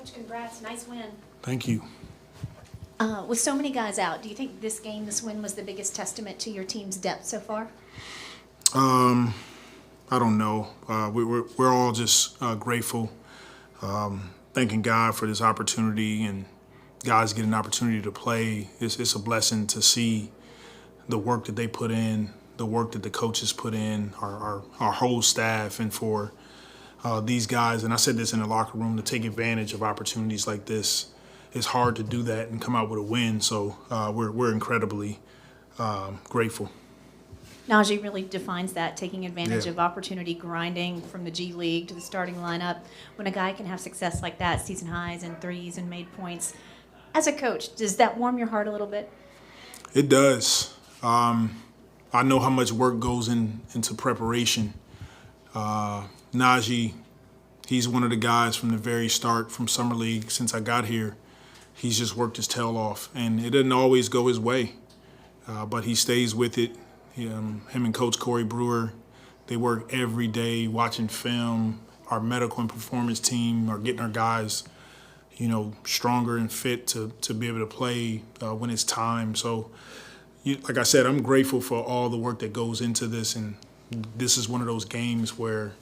Coach, congrats. Nice win. Thank you. With so many guys out, do you think this win was the biggest testament to your team's depth so far? I don't know. We're all just grateful, thanking God for this opportunity, and guys get an opportunity to play. It's a blessing to see the work that they put in, the work that the coaches put in, our whole staff, and for these guys, and I said this in the locker room, to take advantage of opportunities like this. It's hard to do that and come out with a win, so we're incredibly grateful. Naji really defines that, taking advantage of opportunity, grinding from the G League to the starting lineup. When a guy can have success like that, season highs and threes and made points, as a coach, does that warm your heart a little bit? It does. I know how much work goes into preparation. Naji, he's one of the guys from the very start, from Summer League, since I got here. He's just worked his tail off, and it doesn't always go his way, but he stays with it. Him and Coach Corey Brewer, they work every day watching film. Our medical and performance team are getting our guys, stronger and fit to be able to play when it's time. So, like I said, I'm grateful for all the work that goes into this, and this is one of those games where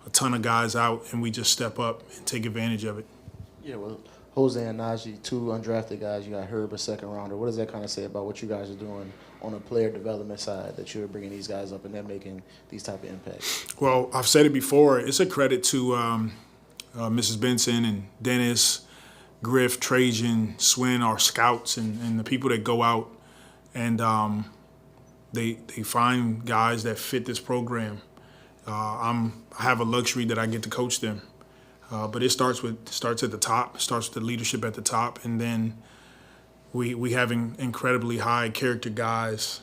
a ton of guys out, and we just step up and take advantage of it. Yeah, well, Jose and Naji, two undrafted guys. You got Herbert, second rounder. What does that kind of say about what you guys are doing on a player development side, that you're bringing these guys up and they're making these type of impacts? Well, I've said it before. It's a credit to Mrs. Benson and Dennis, Griff, Trajan, Swin, our scouts, and the people that go out and they find guys that fit this program. I have a luxury that I get to coach them. But it starts at the top. It starts with the leadership at the top, and then we have incredibly high character guys.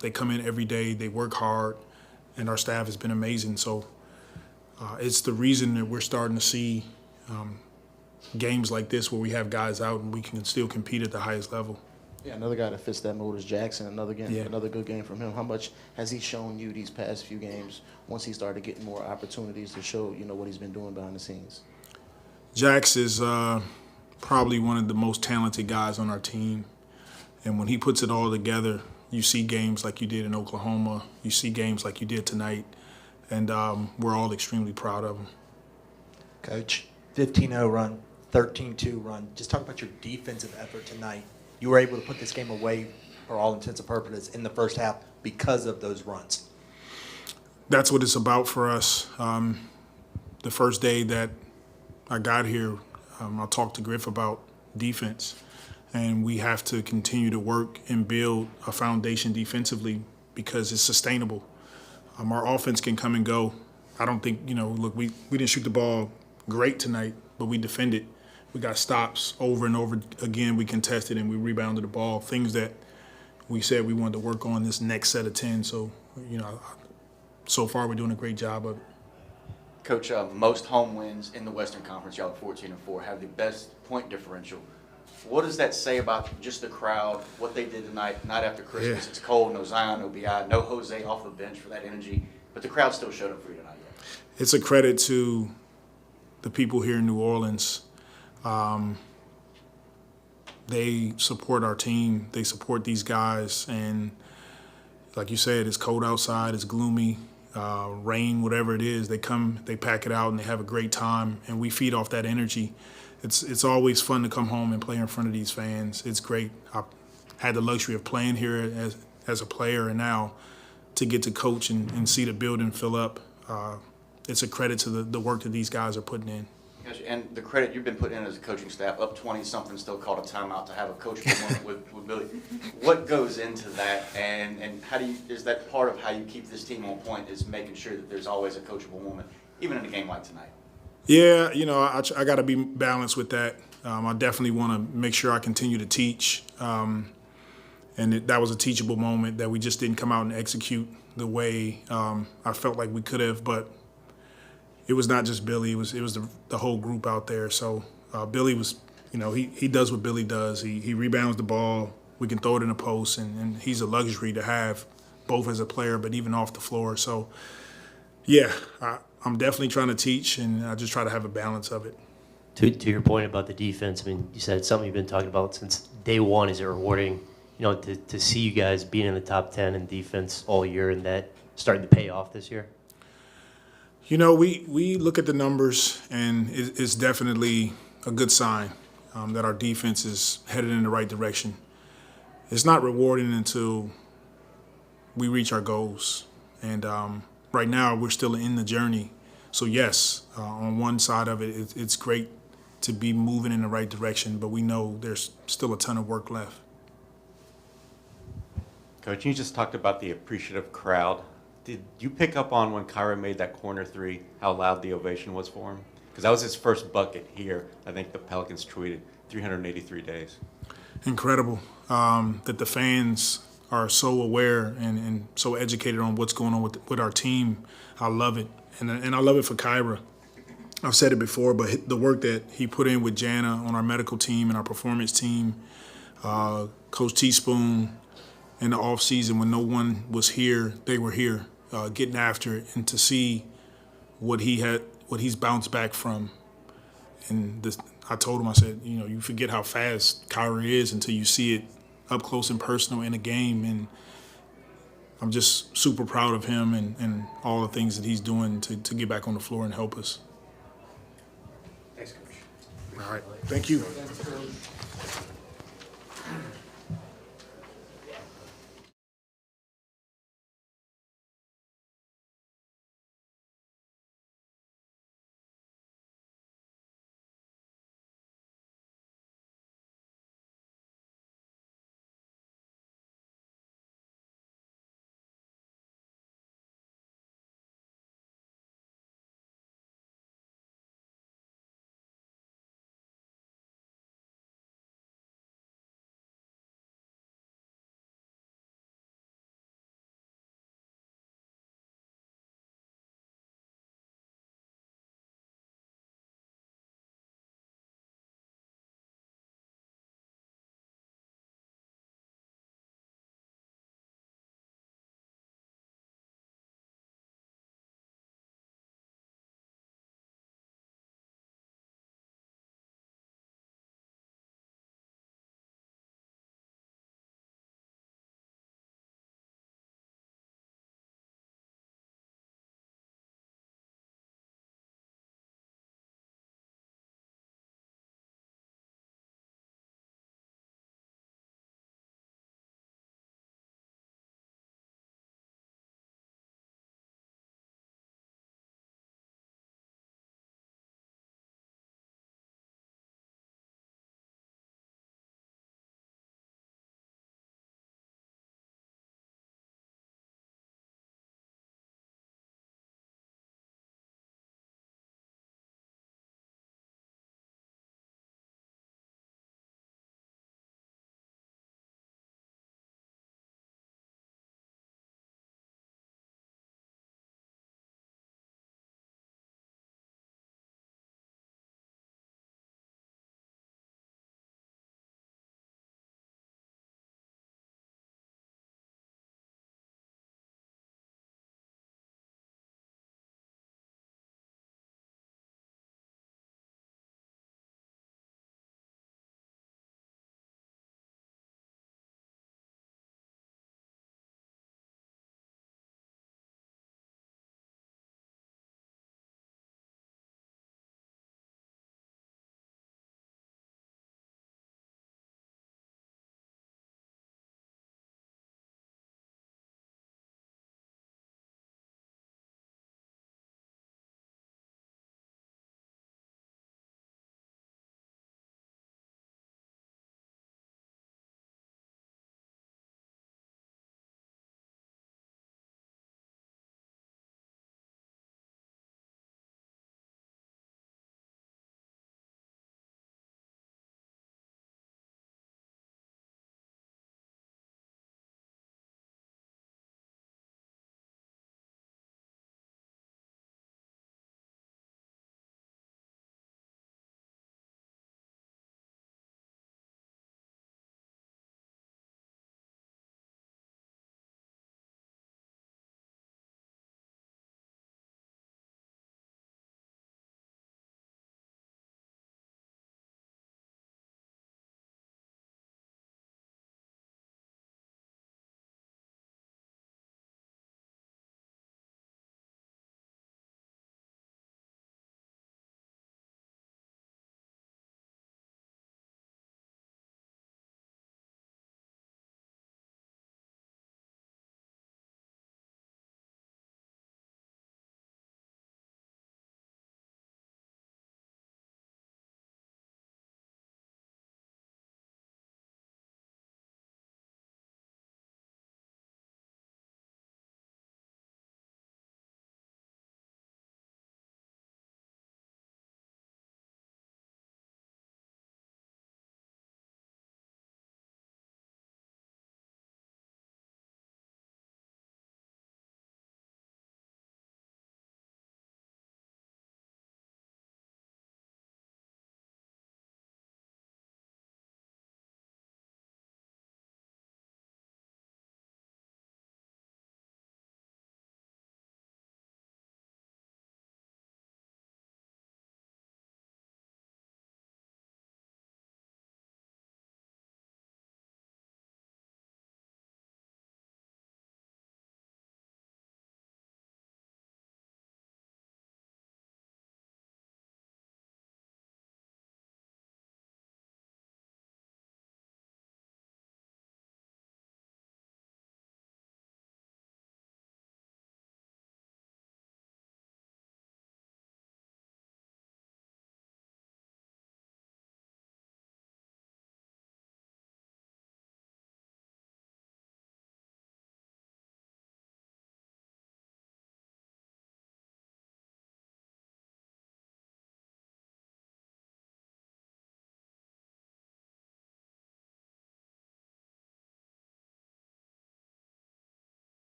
They come in every day. They work hard, and our staff has been amazing. So it's the reason that we're starting to see games like this where we have guys out and we can still compete at the highest level. Yeah, another guy that fits that mold is Jaxson. Another good game from him. How much has he shown you these past few games once he started getting more opportunities to show, what he's been doing behind the scenes? Jax is probably one of the most talented guys on our team. And when he puts it all together, you see games like you did in Oklahoma. You see games like you did tonight. And we're all extremely proud of him. Coach, 15-0 run, 13-2 run. Just talk about your defensive effort tonight. You were able to put this game away for all intents and purposes in the first half because of those runs. That's what it's about for us. The first day that I got here, I talked to Griff about defense, and we have to continue to work and build a foundation defensively because it's sustainable. Our offense can come and go. I don't think, look, we didn't shoot the ball great tonight, but we defended. We got stops over and over again. We contested and we rebounded the ball, things that we said we wanted to work on this next set of 10. So, so far we're doing a great job of it. Coach, most home wins in the Western Conference, y'all 14-4, have the best point differential. What does that say about just the crowd, what they did tonight, night after Christmas? Yeah. It's cold, no Zion, no BI, no Jose off the bench for that energy, but the crowd still showed up for you tonight. It's a credit to the people here in New Orleans. They support our team. They support these guys. And like you said, it's cold outside, it's gloomy, rain, whatever it is. They come, they pack it out, and they have a great time. And we feed off that energy. It's always fun to come home and play in front of these fans. It's great. I had the luxury of playing here as a player, and now to get to coach and see the building fill up, it's a credit to the work that these guys are putting in. And the credit you've been putting in as a coaching staff, up 20-something, still called a timeout to have a coachable moment with Willie. What goes into that, and how do you, is that part of how you keep this team on point, is making sure that there's always a coachable moment, even in a game like tonight? Yeah, I got to be balanced with that. I definitely want to make sure I continue to teach, and that was a teachable moment that we just didn't come out and execute the way I felt like we could have, but it was not just Billy. It was the whole group out there. So Billy was, he does what Billy does. He rebounds the ball. We can throw it in the post, and he's a luxury to have, both as a player but even off the floor. So, yeah, I'm definitely trying to teach, and I just try to have a balance of it. To your point about the defense, I mean, you said it's something you've been talking about since day one. Is it rewarding, to see you guys being in the top 10 in defense all year and that starting to pay off this year? We look at the numbers, and it's definitely a good sign that our defense is headed in the right direction. It's not rewarding until we reach our goals. And right now, we're still in the journey. So, yes, on one side of it, it's great to be moving in the right direction, but we know there's still a ton of work left. Coach, you just talked about the appreciative crowd. Did you pick up on when Kyra made that corner three, how loud the ovation was for him? Because that was his first bucket here. I think the Pelicans tweeted 383 days. Incredible That the fans are so aware and so educated on what's going on with our team. I love it. And I love it for Kyra. I've said it before, but the work that he put in with Jana on our medical team and our performance team, Coach Teaspoon, in the off season when no one was here, they were here getting after it, and to see what he's bounced back from. And I told him, I said, you forget how fast Kyrie is until you see it up close and personal in a game. And I'm just super proud of him and all the things that he's doing to get back on the floor and help us. Thanks, Coach. All right. Thank you.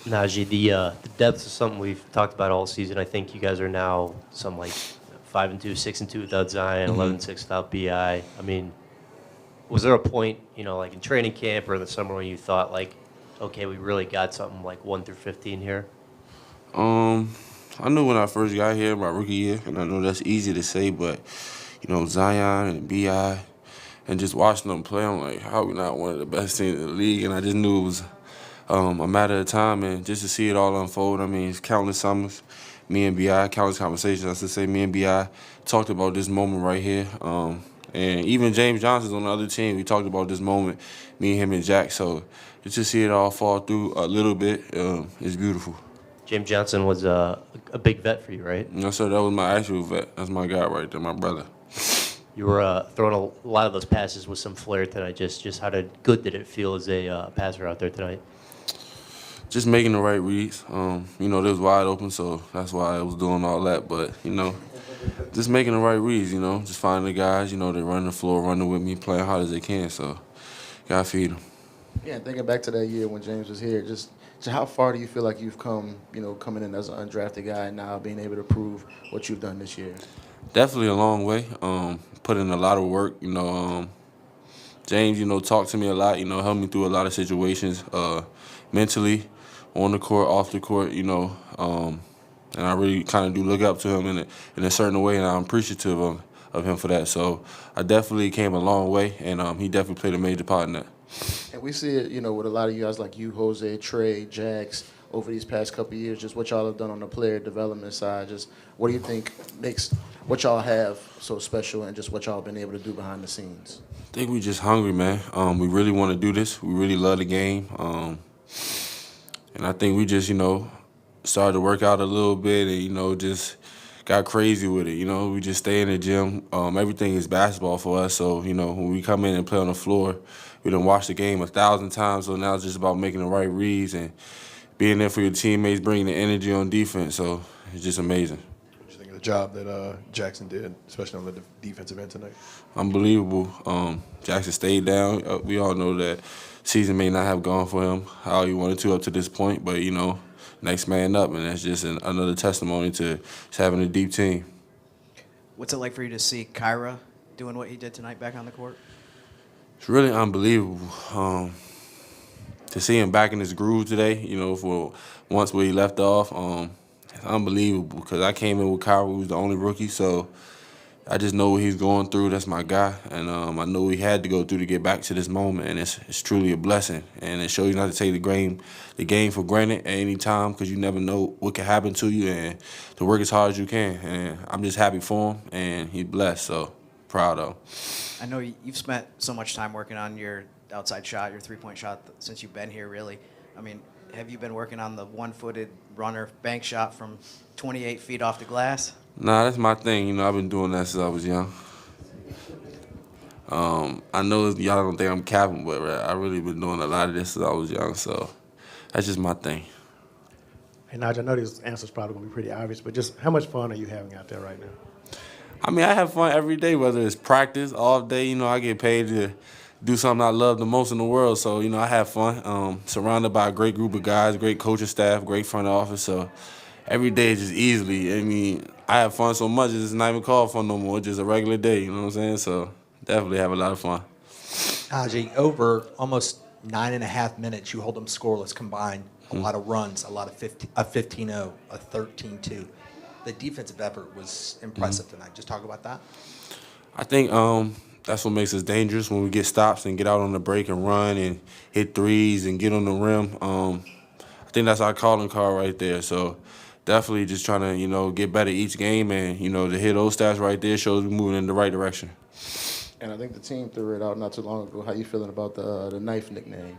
Naji, the depth is something we've talked about all season. I think you guys are now some like 5-2, 6-2 without Zion, 11-6 without Bi. I mean, was there a point, like in training camp or in the summer when you thought like, okay, we really got something like 1 through 15 here? I knew when I first got here, my rookie year, and I know that's easy to say, but Zion and Bi, and just watching them play, I'm like, how are we not one of the best teams in the league? And I just knew it was a matter of time, and just to see it all unfold. I mean, it's countless summers, me and Bi, countless conversations. I should say, me and Bi talked about this moment right here. And even James Johnson's on the other team. We talked about this moment, me, him, and Jack. So just to see it all fall through a little bit is beautiful. James Johnson was a big vet for you, right? No, sir, that was my actual vet. That's my guy right there, my brother. You were throwing a lot of those passes with some flair tonight. Just how good did it feel as a passer out there tonight? Just making the right reads. They was wide open, so that's why I was doing all that. But, just making the right reads, just finding the guys, they run the floor, running with me, playing hard as they can. So, gotta feed them. Yeah, and thinking back to that year when James was here, just how far do you feel like you've come, coming in as an undrafted guy and now being able to prove what you've done this year? Definitely a long way. Put in a lot of work. James, talked to me a lot. Helped me through a lot of situations, mentally, on the court, off the court. And I really kind of do look up to him in a certain way, and I'm appreciative of him for that. So I definitely came a long way, and he definitely played a major part in that. And we see it, with a lot of you guys like you, Jose, Trey, Jax, over these past couple of years, just what y'all have done on the player development side. Just what do you think makes what y'all have so special and just what y'all been able to do behind the scenes? I think we just hungry, man. We really want to do this. We really love the game. And I think we just, started to work out a little bit and, just got crazy with it. We just stay in the gym. Everything is basketball for us. So, when we come in and play on the floor, we done watch the game 1,000 times. So now it's just about making the right reads and being there for your teammates, bringing the energy on defense. So it's just amazing. What do you think of the job that Jaxson did, especially on the defensive end tonight? Unbelievable. Jaxson stayed down. We all know that season may not have gone for him how he wanted to up to this point, but, next man up, and that's just another testimony to just having a deep team. What's it like for you to see Kyra doing what he did tonight back on the court? It's really unbelievable. To see him back in his groove today, for once where he left off, it's unbelievable because I came in with Kyra, who was the only rookie, so I just know what he's going through. That's my guy, and I know he had to go through to get back to this moment, and it's truly a blessing. And it shows you not to take the game for granted at any time because you never know what can happen to you, and to work as hard as you can. And I'm just happy for him, and he's blessed, so proud of him. I know you've spent so much time working on your outside shot, your three-point shot, since you've been here, really. I mean, have you been working on the one-footed runner bank shot from 28 feet off the glass? Nah, that's my thing. I've been doing that since I was young. I know y'all don't think I'm capping, but I really been doing a lot of this since I was young, so that's just my thing. Hey, Naji, I know this answer's probably going to be pretty obvious, but just how much fun are you having out there right now? I mean, I have fun every day, whether it's practice, off day. I get paid to do something I love the most in the world, so, I have fun. Surrounded by a great group of guys, great coaching staff, great front office, so every day is just easily. I have fun so much, it's not even called fun no more. It's just a regular day, you know what I'm saying? So definitely have a lot of fun. Naji, over almost 9.5 minutes, you hold them scoreless combined. A lot of runs, a lot of 15-0, a 13-2. The defensive effort was impressive tonight. Just talk about that. I think that's what makes us dangerous when we get stops and get out on the break and run and hit threes and get on the rim. I think that's our calling card right there. So definitely just trying to, get better each game and, to hit those stats right there shows we're moving in the right direction. And I think the team threw it out not too long ago. How you feeling about the knife nickname?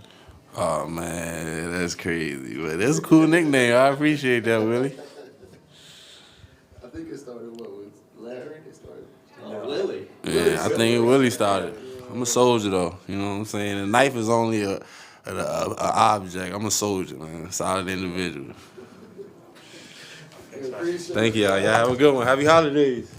Oh, man, that's crazy. But that's a cool nickname. I appreciate that, Willie. I think it started, with Larry? It started. Willy. Yeah, I think Willie started. I'm a soldier, though. You know what I'm saying? A knife is only an object. I'm a soldier, man. Solid individual. Thank y'all. Y'all have a good one. Happy holidays.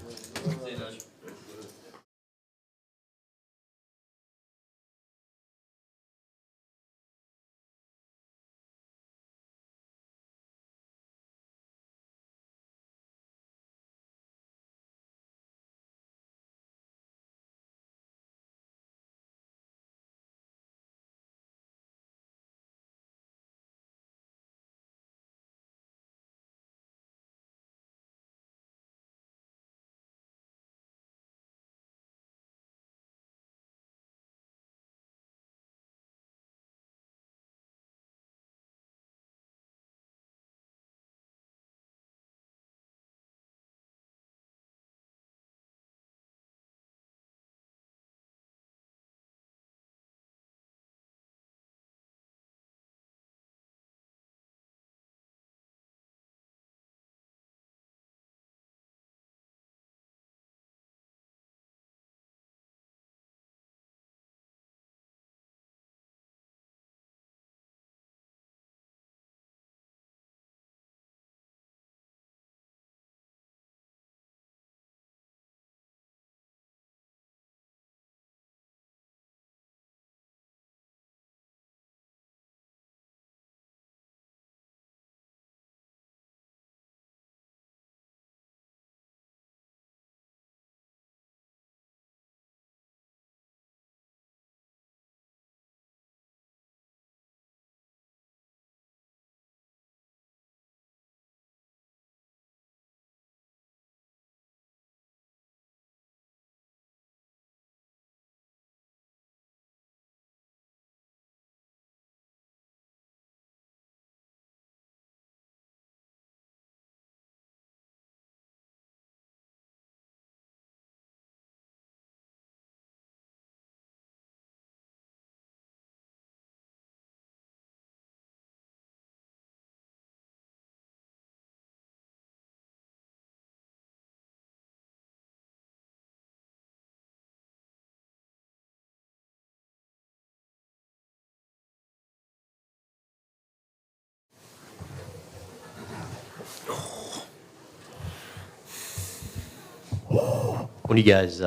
When you guys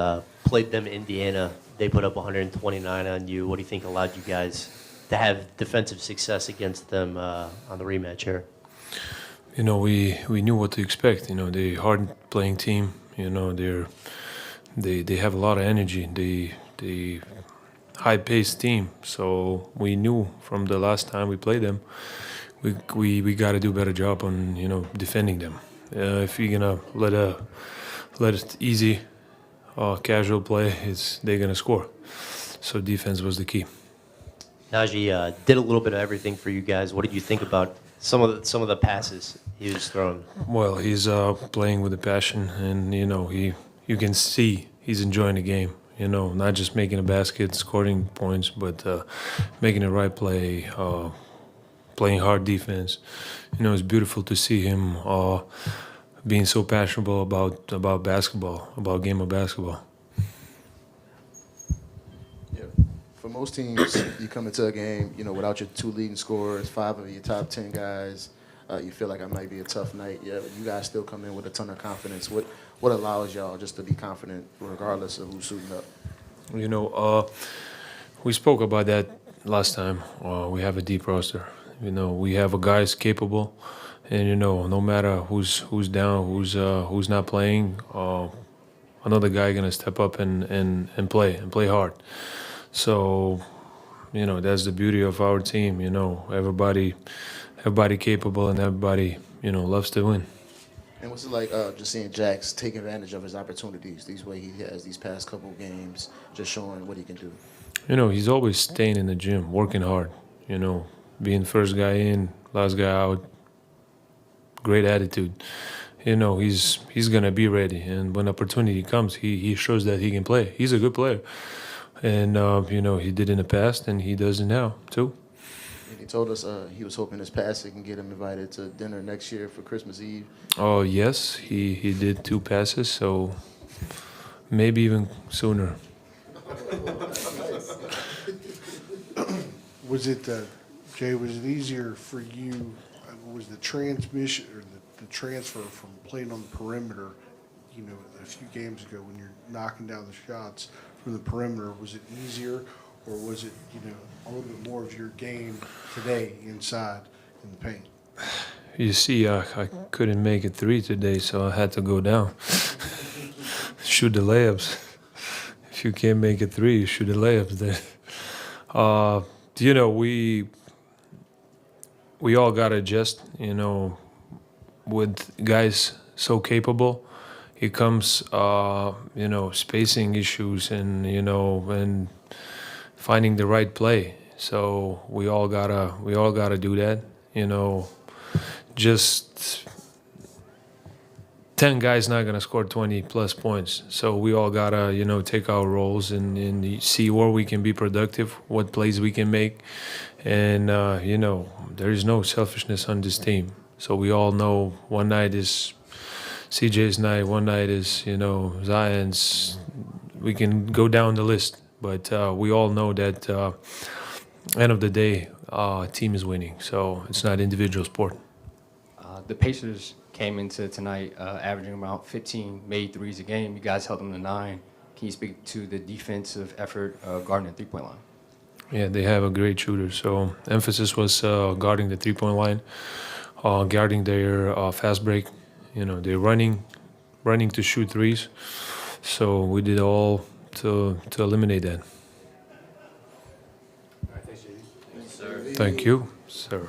played them in Indiana, they put up 129 on you. What do you think allowed you guys to have defensive success against them on the rematch here? You know, we knew what to expect. You know, they're a hard-playing team. You know, they have a lot of energy. They high-paced team. So we knew from the last time we played them, we got to do a better job on, you know, defending them. If you're gonna let it easy, casual play, they're gonna score. So defense was the key. Naji did a little bit of everything for you guys. What did you think about some of the passes he was throwing? Well, he's playing with a passion, and you know you can see he's enjoying the game. You know, not just making a basket, scoring points, but making the right play, playing hard defense. You know, it's beautiful to see him being so passionate about basketball, about game of basketball. Yeah. For most teams, you come into a game, you know, without your 2 leading scorers, 5 of your top 10 guys. You feel like it might be a tough night. Yeah, but you guys still come in with a ton of confidence. What allows y'all just to be confident regardless of who's suiting up? You know, we spoke about that last time. We have a deep roster. You know, we have a guys capable, and you know, no matter who's down, who's not playing, another guy gonna step up and play hard. So, you know, that's the beauty of our team. You know, everybody capable and everybody, you know, loves to win. And what's it like just seeing Jax take advantage of his opportunities, these way he has these past couple games, just showing what he can do? You know, he's always staying in the gym, working hard. You know, being first guy in, last guy out. Great attitude. You know, he's gonna be ready, and when opportunity comes, he shows that he can play. He's a good player, and you know, he did in the past, and he does it now too. And he told us he was hoping his passing can get him invited to dinner next year for Christmas Eve. Oh yes, he did 2 passes, so maybe even sooner. Was it, Jay, was it easier for you, was the transmission or the transfer from playing on the perimeter, you know, a few games ago when you're knocking down the shots from the perimeter, was it easier or was it, you know, a little bit more of your game today inside in the paint? You see, I couldn't make it 3 today, so I had to go down. Shoot the layups. If you can't make it 3, you shoot the layups there. You know, we all got to adjust, you know, with guys so capable. It comes, you know, spacing issues and, you know, and finding the right play. So we all gotta do that, you know. Just 10 guys not gonna score 20+ points. So we all gotta, you know, take our roles and see where we can be productive, what plays we can make, and you know, there is no selfishness on this team. So we all know one night is CJ's night, one night is, you know, Zion's. We can go down the list, but we all know that end of the day, team is winning. So it's not individual sport. The Pacers came into tonight averaging about 15 made threes a game. You guys held them to 9. Can you speak to the defensive effort guarding the three-point line? Yeah, they have a great shooter. So emphasis was guarding the three-point line, guarding their fast break. You know, they're running to shoot threes. So we did all to eliminate that. Thanks, JD. Thank you, sir.